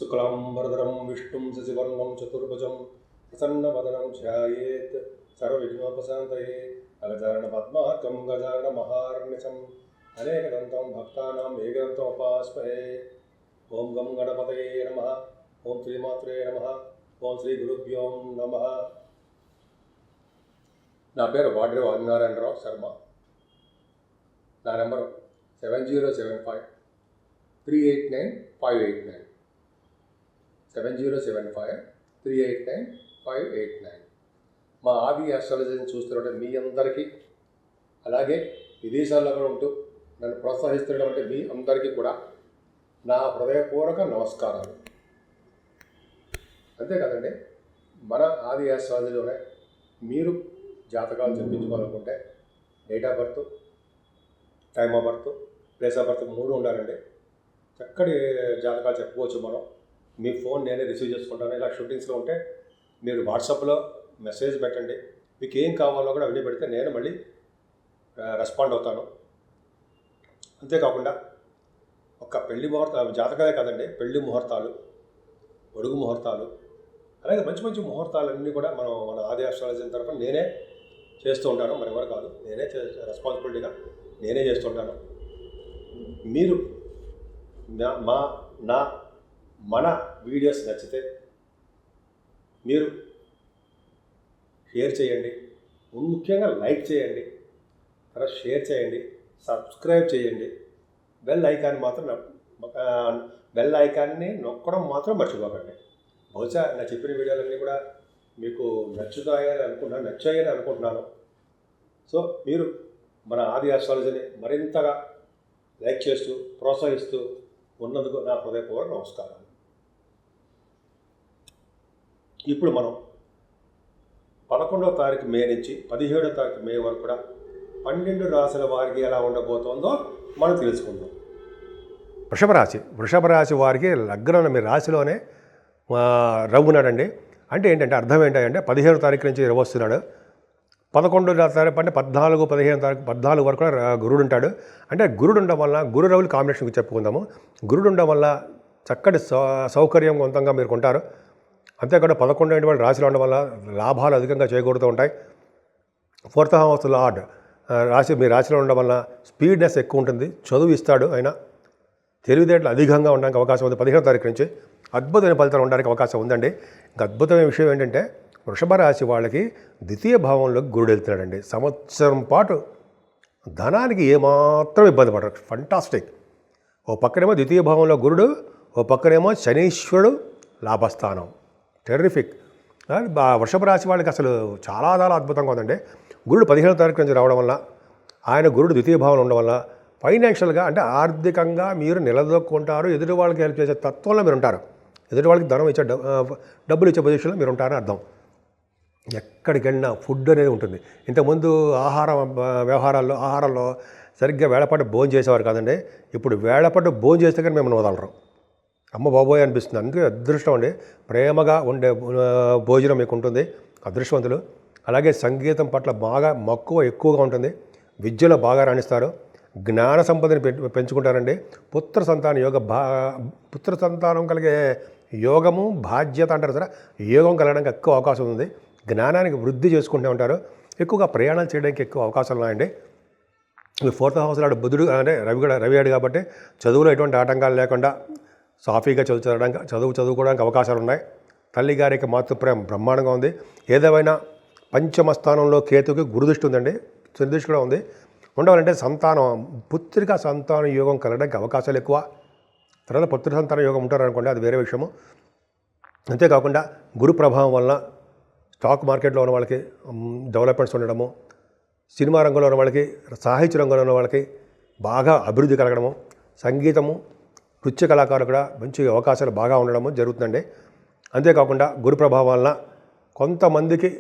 शुक्लांबरधरं विष्णुं शशिवर्णं चतुर्भुजं प्रसन्नवदनं ध्यायेत् सर्वविघ्नोपशान्तये अगजाननपद्मार्कं गजाननमहार्निशम् अनेकदन्तं भक्तानाम् एकदन्तमुपास्महे। ओं गं गणपतये नमः। ओं श्रीमात्रे नमः। ओं श्री गुरुभ्यो नमः। నా పేరు వాడ్రే ఆదినారాయణరావు శర్మ. నా నెంబరు 7075389589 7075389589. మా ఆది ఆస్ట్రాలజీని చూస్తున్నట్టు మీ అందరికీ, అలాగే విదేశాల్లో కూడా ఉంటూ నన్ను ప్రోత్సహిస్తున్నటువంటి మీ అందరికీ కూడా నా హృదయపూర్వక నమస్కారాలు. అంతేకాదండి, మన ఆది ఆస్ట్రాలజీలోనే మీరు జాతకాలు చెప్పించుకోవాలనుకుంటే date of birth, time of birth, place of birth 3 ఉండాలండి. చక్కటి జాతకాలు చెప్పుకోవచ్చు మనం. మీ ఫోన్ నేనే రిసీవ్ చేసుకుంటాను. ఇలా షూటింగ్స్లో ఉంటే మీరు వాట్సాప్లో మెసేజ్ పెట్టండి. మీకు ఏం కావాలో కూడా అవన్నీ పెడితే నేను మళ్ళీ రెస్పాండ్ అవుతాను. అంతేకాకుండా ఒక పెళ్లి ముహూర్తాలు జాతకాలే కాదండి, పెళ్లి ముహూర్తాలు, ఒడుగు ముహూర్తాలు, అలాగే మంచి మంచి ముహూర్తాలన్నీ కూడా మన ఆది ఆస్ట్రాలజీ తరఫున నేనే చేస్తూ ఉంటాను. మరెవరు కాదు, నేనే రెస్పాన్సిబిలిటీగా నేనే చేస్తుంటాను. మీరు మన వీడియోస్ నచ్చితే మీరు షేర్ చేయండి, ముఖ్యంగా లైక్ చేయండి, తర్వాత షేర్ చేయండి, సబ్స్క్రైబ్ చేయండి. బెల్ ఐకాన్ని నొక్కడం మాత్రం మర్చిపోకండి. బహుశా నా చెప్పిన వీడియోలన్నీ కూడా మీకు నచ్చాయని అనుకుంటున్నాను. సో మీరు మన ఆది ఆస్ట్రాలజీని మరింతగా లైక్ చేస్తూ ప్రోత్సహిస్తూ ఉన్నందుకు నా హృదయపూర్వక నమస్కారాలు. ఇప్పుడు మనం 11వ తారీఖు మే నుంచి 17వ తారీఖు మే వరకు కూడా 12 రాశుల వారికి ఎలా ఉండబోతోందో మనం తెలుసుకుందాం. వృషభ రాశి వారికి లగ్నం మీ రాశిలోనే రవ్వున్నాడండి. అంటే ఏంటంటే అర్థం ఏంటంటే 15వ తారీఖు నుంచి వస్తున్నాడు. 11వ తారీఖు అంటే 14, 15వ తారీఖు 14 వరకు కూడా గురుడు ఉంటాడు. అంటే గురుడు ఉండడం వల్ల గురు రవులు కాంబినేషన్ చెప్పుకుందాము. గురుడు ఉండడం వల్ల చక్కటి సౌకర్యవంతంగా మీరు కొంటారు. అంతేకాకుండా 11వ రాశిలో ఉండడం వల్ల లాభాలు అధికంగా చేకూరుతూ ఉంటాయి. 4th హౌస్ లార్డ్ మీ రాశిలో ఉండడం వల్ల స్పీడ్నెస్ ఎక్కువ ఉంటుంది. చదువు ఇస్తాడు, ఆయన తెలివితేటలు అధికంగా ఉండడానికి అవకాశం ఉంది. 15వ తారీఖు నుంచి అద్భుతమైన ఫలితాలు ఉండడానికి అవకాశం ఉందండి. ఇంకా అద్భుతమైన విషయం ఏంటంటే వృషభ రాశి వాళ్ళకి ద్వితీయ భావంలోకి గురుడు వెళ్తున్నాడండి. సంవత్సరం పాటు ధనానికి ఏమాత్రం ఇబ్బంది పడరు. ఫంటాస్టిక్. ఓ పక్కనేమో ద్వితీయ భావంలో గురుడు, ఓ పక్కనేమో శనీశ్వరుడు లాభస్థానం. టెర్రిఫిక్. వృషభ రాశి వాళ్ళకి అసలు చాలా చాలా అద్భుతంగా ఉందండి. గురుడు 15వ తారీఖు నుంచి రావడం వల్ల, ఆయన గురుడు ద్వితీయ భావంలో ఉండడం వల్ల ఫైనాన్షియల్గా అంటే ఆర్థికంగా మీరు నిలదొక్కుంటారు. ఎదుటి వాళ్ళకి హెల్ప్ చేసే తత్వంలో మీరు ఉంటారు. ఎదుటి వాళ్ళకి ధనం ఇచ్చే డబ్బులు ఇచ్చే పొజిషన్లో మీరు ఉంటారని అర్థం. ఎక్కడికి వెళ్ళినా ఫుడ్ అనేది ఉంటుంది. ఇంతకుముందు ఆహారాల్లో సరిగ్గా వేళపాటు భోజనం చేసేవారు కాదండి. ఇప్పుడు వేళపాటు భోజనం చేస్తే కానీ మేము వదలరు. అమ్మ బాబోయ్ అనిపిస్తుంది. అందుకే అదృష్టం అండి. ప్రేమగా ఉండే భోజనం మీకు ఉంటుంది. అదృష్టవంతులు. అలాగే సంగీతం పట్ల బాగా మక్కువ ఎక్కువగా ఉంటుంది. విద్యలో బాగా రాణిస్తారు. జ్ఞాన సంపదని పెంచుకుంటారండి. పుత్ర సంతానం కలిగే యోగము బాధ్యత అంటారు సరే, యోగం కలగడానికి ఎక్కువ అవకాశం ఉంది. జ్ఞానానికి వృద్ధి చేసుకుంటూ ఉంటారు. ఎక్కువగా ప్రయాణాలు చేయడానికి ఎక్కువ అవకాశాలు ఉన్నాయండి. 4th హౌస్ లాడు బుధుడు అంటే రవియాడు కాబట్టి చదువులో ఎటువంటి ఆటంకాలు లేకుండా సాఫీగా చదువుకోవడానికి అవకాశాలు ఉన్నాయి. తల్లి గారికి మాతృప్రేమ బ్రహ్మాండంగా ఉంది. ఏదేమైనా పంచమ స్థానంలో కేతుకి గురుదృష్టి ఉందండి, శనిదృష్టి కూడా ఉంది. ఉండవాలంటే పుత్రిక సంతాన యోగం కలగడానికి అవకాశాలు ఎక్కువ. తర్వాత పుత్ర సంతాన యోగం ఉంటారనుకోండి, అది వేరే విషయము. అంతేకాకుండా గురు ప్రభావం వల్ల స్టాక్ మార్కెట్లో ఉన్న వాళ్ళకి డెవలప్మెంట్స్ ఉండడము, సినిమా రంగంలో ఉన్న వాళ్ళకి, సాహిత్య రంగంలో ఉన్న వాళ్ళకి బాగా అభివృద్ధి కలగడము, సంగీతము, నృత్య కళాకారులు కూడా మంచి అవకాశాలు బాగా ఉండడము జరుగుతుందండి. అంతేకాకుండా గురు ప్రభావం వలన కొంతమందికి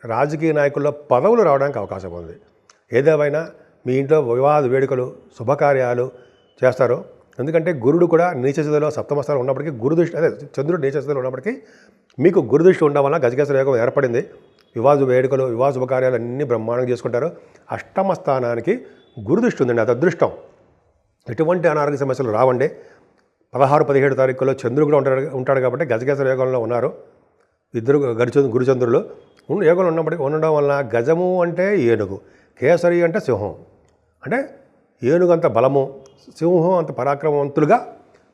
రాజకీయ నాయకుల్లో పదవులు రావడానికి అవకాశం ఉంది. ఏదేమైనా మీ ఇంట్లో వివాహ వేడుకలు, శుభకార్యాలు చేస్తారు. ఎందుకంటే గురుడు కూడా నీచస్థితిలో 7వ స్థానం ఉన్నప్పటికీ చంద్రుడు నీచస్థితిలో ఉన్నప్పటికీ మీకు గురుదృష్టి ఉండడం వల్ల గజకేసరి యోగం ఏర్పడింది. వివాహ వేడుకలు, వివాహ శుభకార్యాలు అన్నీ బ్రహ్మాండంగా చేసుకుంటారు. 8వ స్థానానికి గురుదృష్టి ఉందండి, అది అదృష్టం. ఎటువంటి అనారోగ్య సమస్యలు రావండి. 16-17 తారీఖుల్లో చంద్రుడు కూడా ఉంటాడు కాబట్టి గజకేసరి యోగంలో ఉన్నారు ఇద్దరు గురుచంద్రులు యోగంలో ఉండడం వలన గజము అంటే ఏనుగు, కేసరి అంటే సింహం. అంటే ఏనుగు అంత బలము, సింహం అంత పరాక్రమవంతులుగా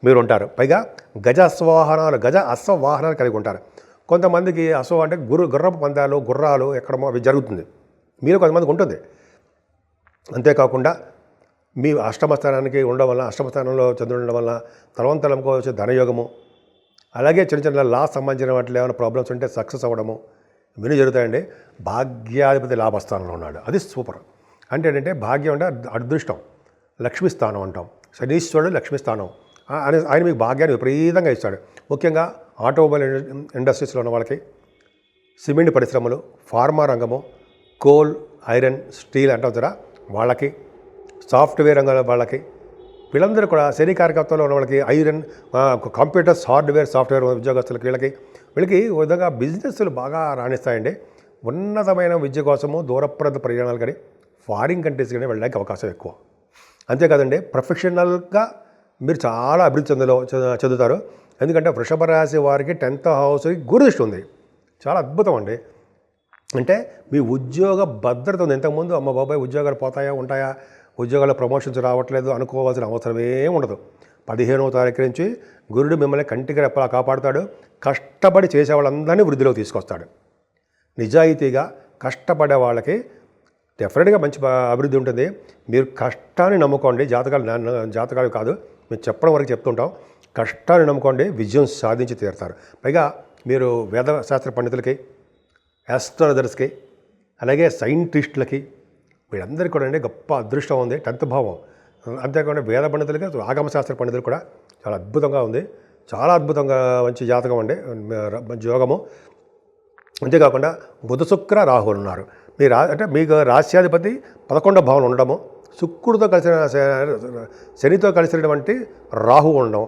మీరు ఉంటారు. పైగా గజ అశ్వవాహనాలు కలిగి ఉంటారు. కొంతమందికి అంటే గుర్రపు పందాలు, గుర్రాలు ఎక్కడమో అవి జరుగుతుంది, మీరు కొంతమందికి ఉంటుంది. అంతేకాకుండా మీ అష్టమ స్థానానికి ఉండడం వల్ల, అష్టమ స్థానంలో చంద్రుడు ఉండడం వల్ల తలవంతలంకో వచ్చే ధనయోగము, అలాగే చిన్న చిన్న లాస్ సంబంధించిన వాటిలో ఏమైనా ప్రాబ్లమ్స్ ఉంటే సక్సెస్ అవ్వడము ఇవన్నీ జరుగుతాయండి. భాగ్యాధిపతి లాభస్థానంలో ఉన్నాడు, అది సూపర్. అంటే ఏంటంటే భాగ్యం అంటే అదృష్టం, లక్ష్మీ స్థానం అంటాం. శనీశ్వరుడు లక్ష్మీ స్థానం ఆయన మీకు భాగ్యాన్ని విపరీతంగా ఇస్తాడు. ముఖ్యంగా ఆటోమొబైల్ ఇండస్ట్రీస్లో ఉన్న వాళ్ళకి, సిమెంట్ పరిశ్రమలు, ఫార్మా రంగము, కోల్, ఐరన్, స్టీల్ అంటాం కదా వాళ్ళకి, సాఫ్ట్వేర్ రంగంలో వాళ్ళకి, వీళ్ళందరూ కూడా శని కార్యకర్తలో ఉన్న వాళ్ళకి, ఐరన్, కంప్యూటర్స్, హార్డ్వేర్, సాఫ్ట్వేర్ ఉద్యోగస్తులకి, వీళ్ళకి విధంగా బిజినెస్లు బాగా రాణిస్తాయండి. ఉన్నతమైన విద్య కోసము దూరప్రాంత ప్రయాణాలు కానీ, ఫారిన్ కంట్రీస్ కానీ వెళ్ళడానికి అవకాశం ఎక్కువ. అంతేకాదండి, ప్రొఫెషనల్గా మీరు చాలా అభివృద్ధి చెందుతారు. ఎందుకంటే వృషభ రాశి వారికి 10th హౌస్కి గురుదృష్టి ఉంది, చాలా అద్భుతం అండి. అంటే మీ ఉద్యోగ భద్రత ఉంది. ఇంతకుముందు అమ్మ బాబాయ్ ఉద్యోగాలు పోతాయా ఉంటాయా, ఉద్యోగాల్లో ప్రమోషన్స్ రావట్లేదు అనుకోవాల్సిన అవసరమే ఉండదు. 15వ తారీఖు నుంచి గురుడు మిమ్మల్ని కంటికి రెప్పలా కాపాడుతాడు. కష్టపడి చేసే వాళ్ళందరినీ వృద్ధిలోకి తీసుకొస్తాడు. నిజాయితీగా కష్టపడే వాళ్ళకి డెఫినెట్గా మంచి అభివృద్ధి ఉంటుంది. మీరు కష్టాన్ని నమ్ముకోండి. జాతకాలు కాదు, మేము చెప్పడం వరకు చెప్తుంటాం. కష్టాన్ని నమ్ముకోండి, విజయం సాధించి తీరుతారు. పైగా మీరు వేదశాస్త్ర పండితులకి, ఆస్ట్రాలజర్స్కి, అలాగే సైంటిస్టులకి, వీళ్ళందరికీ కూడా గొప్ప అదృష్టం ఉంది. 10th భావం. అంతేకాకుండా వేద పండితులకి, ఆగమశాస్త్ర పండితులు కూడా చాలా అద్భుతంగా ఉంది. చాలా అద్భుతంగా మంచి జాతకం అండి, మంచి యోగము. అంతేకాకుండా బుధ, శుక్ర, రాహువులు ఉన్నారు. అంటే మీకు రాశ్యాధిపతి 11వ భావంలో ఉండడము, శుక్రుడితో కలిసిన శనితో కలిసినటువంటి రాహువు ఉండడం.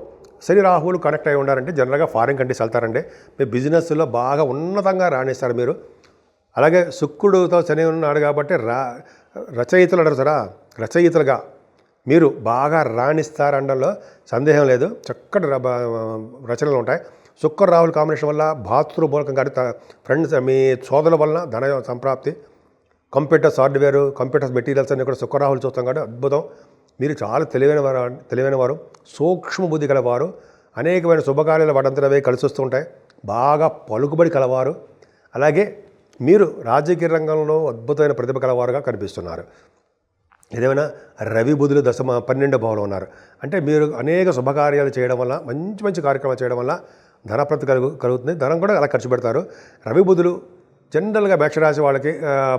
శని రాహువులు కనెక్ట్ అయి ఉండారంటే జనరల్గా ఫారిన్ కంట్రీస్ వెళ్తారండి. మీ బిజినెస్లో బాగా ఉన్నతంగా రాణిస్తారు మీరు. అలాగే శుక్రుడితో శని ఉన్నాడు కాబట్టి రచయితలు అంటారు సరా, రచయితలుగా మీరు బాగా రాణిస్తారనడంలో సందేహం లేదు. చక్కటి రచనలు ఉంటాయి. శుక్ర రాహుల్ కాంబినేషన్ వల్ల భాతృమూలకం కానీ ఫ్రెండ్స్, మీ సోదరుల వలన ధన సంప్రాప్తి, కంప్యూటర్స్, హార్డ్వేర్, కంప్యూటర్స్ మెటీరియల్స్ అన్నీ కూడా శుక్ర రాహుల్ చూస్తాం కాబట్టి అద్భుతం. మీరు చాలా తెలివైన వారు, సూక్ష్మ బుద్ధి గలవారు, అనేకమైన శుభకార్యాలు వాటంతరవే కలిసి వస్తూ ఉంటాయి. బాగా పలుకుబడి కలవారు. అలాగే మీరు రాజకీయ రంగంలో అద్భుతమైన ప్రతిభ కలవారుగా కనిపిస్తున్నారు. ఏదేమైనా రవి బుధులు 12వ భావంలో ఉన్నారు. అంటే మీరు అనేక శుభకార్యాలు చేయడం వల్ల, మంచి కార్యక్రమాలు చేయడం వల్ల ధనప్రాప్తి కలుగుతుంది. ధనం కూడా అలా ఖర్చు పెడతారు. రవి బుధులు జనరల్గా మేషరాశి వాళ్ళకి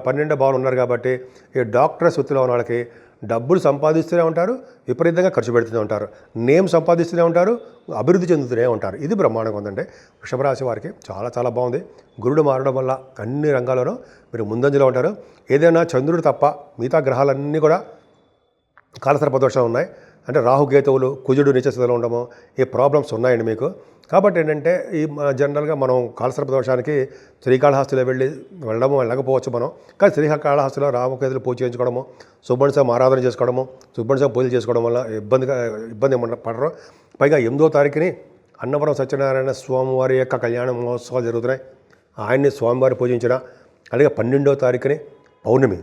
12వ భావంలో ఉన్నారు కాబట్టి ఈ డాక్టర్స్ వృత్తిలో ఉన్న వాళ్ళకి డబ్బులు సంపాదిస్తూనే ఉంటారు, విపరీతంగా ఖర్చు పెడుతూనే ఉంటారు, నేమ్ సంపాదిస్తూనే ఉంటారు, అభివృద్ధి చెందుతూనే ఉంటారు. ఇది బ్రహ్మాండంగా ఉందండి వృషభ రాశి వారికి. చాలా బాగుంది. గురుడు మారడం వల్ల అన్ని రంగాల్లోనూ మీరు ముందంజలో ఉంటారు. ఏదైనా చంద్రుడు తప్ప మిగతా గ్రహాలన్నీ కూడా కాలసర్పదోషాలు ఉన్నాయి. అంటే రాహుకేతువులు, కుజుడు నీచస్థితిలో ఉండడము, ఈ ప్రాబ్లమ్స్ ఉన్నాయండి మీకు. కాబట్టి ఏంటంటే ఈ జనరల్గా మనం కాలసర్పదోషానికి శ్రీకాళహస్తిలో వెళ్ళకపోవచ్చు మనం. కానీ శ్రీకాళహస్తిలో రామకేతులు పూజ చేయించుకోవడము, సుబ్రహ్మణ్య స్వామి ఆరాధన చేసుకోవడము, సుబ్రహ్మణ్య స్వామి పూజలు చేసుకోవడం వల్ల ఇబ్బంది పడరు. పైగా 8వ తారీఖుని అన్నవరం సత్యనారాయణ స్వామివారి యొక్క కళ్యాణ మహోత్సవాలు జరుగుతున్నాయి. ఆయన్ని స్వామివారి పూజించిన. అలాగే 12వ తారీఖుని పౌర్ణమి,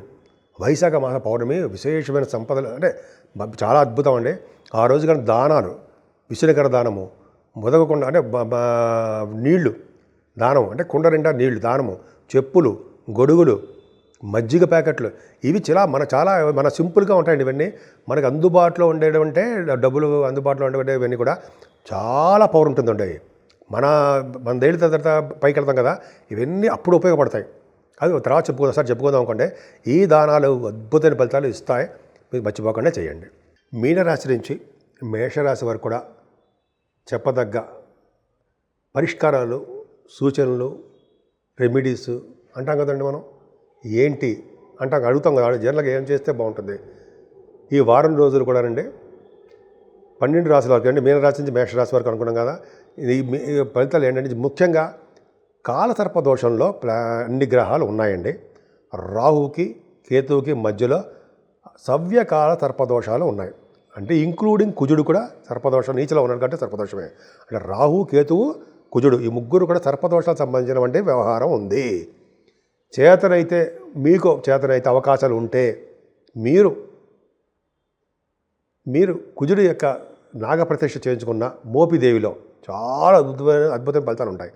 వైశాఖ మాస పౌర్ణమి, విశేషమైన సంపదలు అంటే చాలా అద్భుతం అండి. ఆ రోజు కానీ దానాలు, విసునకర దానము, మొదగకుండా అంటే నీళ్లు దానం, అంటే కుండ నిండా నీళ్లు దానము, చెప్పులు, గొడుగులు, మజ్జిగ ప్యాకెట్లు, ఇవి చాలా సింపుల్గా ఉంటాయండి. ఇవన్నీ మనకు అందుబాటులో ఉండేవంటే డబ్బులు అందుబాటులో ఉండేవి, ఇవన్నీ కూడా చాలా పవర్ ఉంటుందండి. మన దేని తర్వాత పైకి వెళ్తాం కదా, ఇవన్నీ అప్పుడు ఉపయోగపడతాయి. అది తర్వాత చెప్పుకుందాం అనుకోండి. ఈ దానాలు అద్భుతమైన ఫలితాలు ఇస్తాయి, మీకు మర్చిపోకుండా చేయండి. మీనరాశి నుంచి మేషరాశి వరకు కూడా చెప్పదగ్గ పరిష్కారాలు, సూచనలు, రెమెడీస్ అంటాం కదండి. మనం ఏంటి అడుగుతాం కదా, జనరల్గా ఏం చేస్తే బాగుంటుంది. ఈ వారం రోజులు కూడా రండి 12 రాశుల వరకు అండి, మీనరాశి నుంచి మేషరాశి వరకు అనుకున్నాం కదా. ఈ ఫలితాలు ఏంటంటే ముఖ్యంగా కాలసర్పదోషంలో అన్ని గ్రహాలు ఉన్నాయండి. రాహువుకి కేతువుకి మధ్యలో సవ్యకాల సర్పదోషాలు ఉన్నాయి. అంటే ఇంక్లూడింగ్ కుజుడు కూడా సర్పదోషం, నీచలో ఉన్నాడు కంటే సర్పదోషమే. అంటే రాహు, కేతువు, కుజుడు ఈ ముగ్గురు కూడా సర్పదోషాలకు సంబంధించినటువంటి వ్యవహారం ఉంది. చేతనైతే మీకు చేతనైతే అవకాశాలు ఉంటే మీరు కుజుడు యొక్క నాగప్రతిష్ఠ చేయించుకున్న మోపిదేవిలో చాలా అద్భుతమైన ఫలితాలు ఉంటాయి.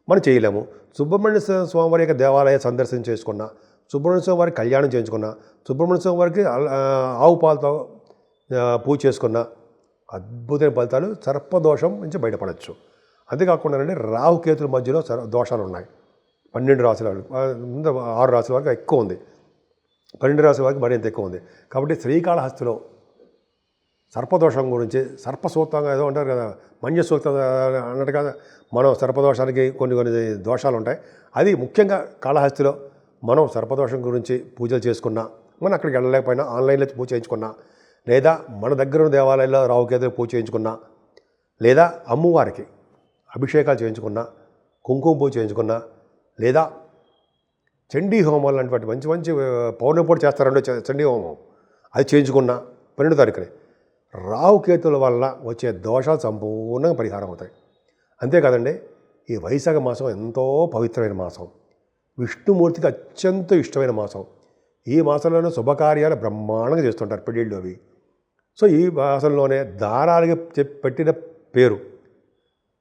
మనం చేయలేము. సుబ్రహ్మణ్య స్వామివారి యొక్క దేవాలయ సందర్శన చేసుకున్న, సుబ్రహ్మణ్య స్వామి వారికి కళ్యాణం చేయించుకున్న, సుబ్రహ్మణ్య స్వామి వారికి ఆవు పాలతో పూజ చేసుకున్న అద్భుతమైన ఫలితాలు సర్పదోషం నుంచి బయటపడవచ్చు. అంతేకాకుండా రాహుకేతుల మధ్యలో దోషాలు ఉన్నాయి. 12 రాశుల వారికి, 6 రాశుల వరకు ఎక్కువ ఉంది, 12 రాశుల వరకు మరింత ఎక్కువ ఉంది. కాబట్టి శ్రీకాళహస్తిలో సర్పదోషం గురించి సర్పసూక్తంగా ఏదో అంటారు కదా, మంజ సూక్తం అన్నట్టుగా మనం సర్పదోషానికి కొన్ని దోషాలు ఉంటాయి. అది ముఖ్యంగా కాళహస్తిలో మనం సర్పదోషం గురించి పూజలు చేసుకున్నా, మనం అక్కడికి వెళ్ళలేకపోయినా ఆన్లైన్లో పూజ చేయించుకున్నా, లేదా మన దగ్గర ఉన్న దేవాలయాల్లో రావుకేతులు పూజ చేయించుకున్నా, లేదా అమ్మవారికి అభిషేకాలు చేయించుకున్నా, కుంకుమ పూజ చేయించుకున్నా, లేదా చండీ హోమాలు లాంటి మంచి మంచి పౌర్ణమి పూట చేస్తారంటే చండీ హోమం అది చేయించుకున్నా 12వ తారీఖునే రావుకేతుల వల్ల వచ్చే దోషాలు సంపూర్ణంగా పరిహారం అవుతాయి. అంతేకాదండి, ఈ వైశాఖ మాసం ఎంతో పవిత్రమైన మాసం, విష్ణుమూర్తికి అత్యంత ఇష్టమైన మాసం. ఈ మాసంలోనే శుభకార్యాలు బ్రహ్మాండంగా చేస్తుంటారు, పెళ్ళిళ్ళు అవి. సో ఈ మాసంలోనే దానాలకి పెట్టిన పేరు,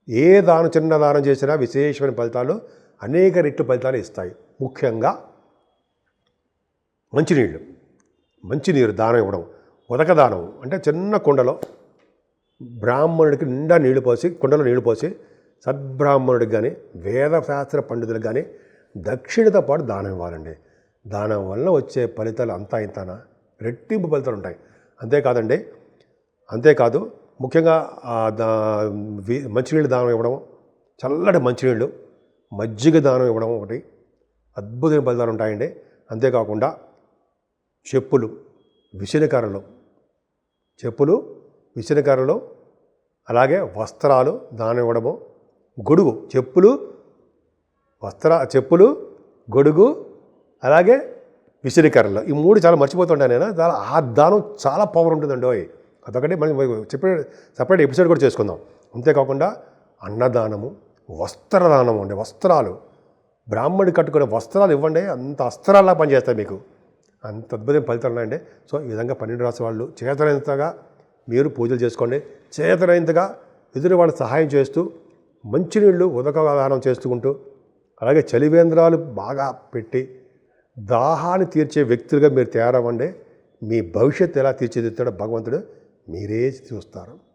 ఏ దానం చిన్న దానం చేసినా విశేషమైన ఫలితాలు, అనేక రెట్లు ఫలితాలు ఇస్తాయి. ముఖ్యంగా మంచినీరు దానం ఇవ్వడం, ఉదక దానం అంటే చిన్న కుండలో బ్రాహ్మణుడికి నిండా నీళ్లు పోసి, కుండలో నీళ్లు పోసి సద్బ్రాహ్మణుడికి కానీ వేదశాస్త్ర పండితులకు కానీ దక్షిణతో పాటు దానం ఇవ్వాలండి. దానం వల్ల వచ్చే ఫలితాలు అంతా ఇంతనా రెట్టింపు ఫలితాలు ఉంటాయి. అంతేకాదు ముఖ్యంగా మంచినీళ్ళు దానం ఇవ్వడం, చల్లటి మంచినీళ్ళు, మజ్జిగ దానం ఇవ్వడం ఒకటి అద్భుతమైన ఫలితాలు ఉంటాయండి. అంతేకాకుండా చెప్పులు, విసనకర్రలు, అలాగే వస్త్రాలు దానం ఇవ్వడము, గొడుగు, చెప్పులు, గొడుగు, అలాగే విసనకర్రలు, ఈ 3 చాలా మర్చిపోతుంటాను నేను. ఆ దానం చాలా పవర్ ఉంటుందండి. అదొకటి మనం సపరేట్ ఎపిసోడ్ కూడా చేసుకుందాం. అంతేకాకుండా అన్నదానము, వస్త్రదానము అండి. వస్త్రాలు, బ్రాహ్మణుడు కట్టుకునే వస్త్రాలు ఇవ్వండి, అంత అస్త్రాల్లా పనిచేస్తాయి మీకు, అంత అద్భుతమైన ఫలితాలు ఉన్నాయండి. సో ఈ విధంగా 12 రాశి వాళ్ళు చేతనైనంతగా మీరు పూజలు చేసుకోండి. చేతనైనంతగా ఎదురు వాళ్ళు సహాయం చేస్తూ, మంచినీళ్ళు ఉదకదానం చేసుకుంటూ, అలాగే చలివేంద్రాలు బాగా పెట్టి దాహాన్ని తీర్చే వ్యక్తులుగా మీరు తయారవ్వండి. మీ భవిష్యత్తు ఎలా తీర్చిదిద్దాడో భగవంతుడు మీరే చూస్తారు.